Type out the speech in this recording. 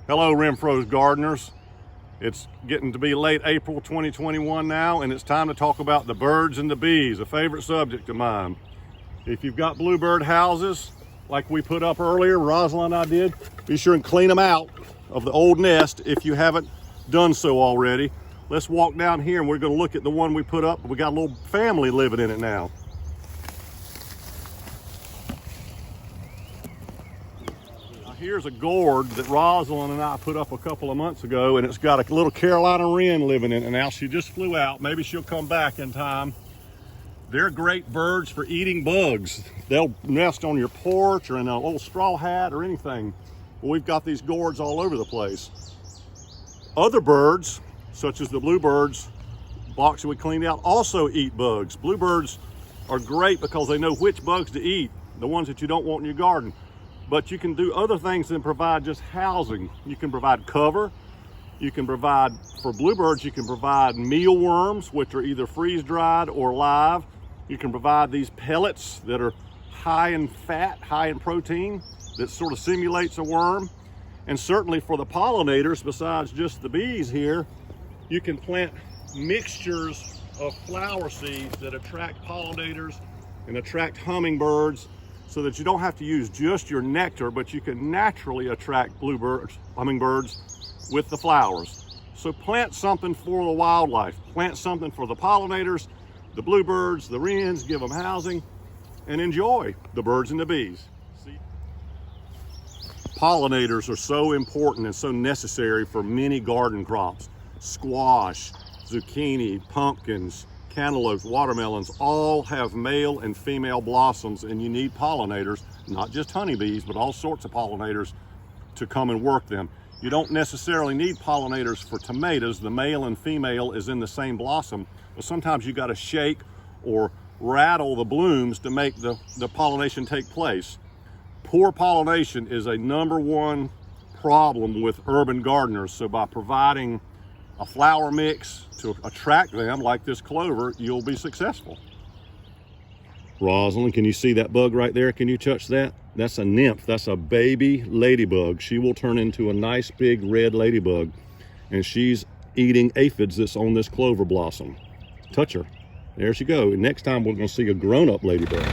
Hello, Renfro's gardeners. It's getting to be late April 2021 now, and it's time to talk about the birds and the bees, a favorite subject of mine. If you've got bluebird houses like we put up earlier, Rosalind and I did, be sure and clean them out of the old nest if you haven't done so already. Let's walk down here and we're going to look at the one we put up. We got a little family living in it now. Here's a gourd that Rosalind and I put up a couple of months ago, and it's got a little Carolina wren living in it now. She just flew out. Maybe she'll come back in time. They're great birds for eating bugs. They'll nest on your porch or in a little straw hat or anything. Well, we've got these gourds all over the place. Other birds, such as the bluebirds box that we cleaned out, also eat bugs. Bluebirds are great because they know which bugs to eat, the ones that you don't want in your garden. But you can do other things than provide just housing. You can provide cover. You can provide, for bluebirds, you can provide mealworms, which are either freeze-dried or live. You can provide these pellets that are high in fat, high in protein, that sort of simulates a worm. And certainly for the pollinators, besides just the bees here, you can plant mixtures of flower seeds that attract pollinators and attract hummingbirds, so that you don't have to use just your nectar, but you can naturally attract bluebirds, hummingbirds with the flowers. So plant something for the wildlife, plant something for the pollinators, the bluebirds, the wrens, give them housing, and enjoy the birds and the bees. See? Pollinators are so important and so necessary for many garden crops. Squash, zucchini, pumpkins, cantaloupes, watermelons, all have male and female blossoms, and you need pollinators, not just honeybees, but all sorts of pollinators to come and work them. You don't necessarily need pollinators for tomatoes. The male and female is in the same blossom, but sometimes you got to shake or rattle the blooms to make the pollination take place. Poor pollination is a #1 problem with urban gardeners, so by providing a flower mix to attract them, like this clover, you'll be successful. Rosalind, can you see that bug right there? Can you touch that? That's a nymph. That's a baby ladybug. She will turn into a nice big red ladybug, and she's eating aphids that's on this clover blossom. Touch her. There she goes. Next time we're going to see a grown-up ladybug.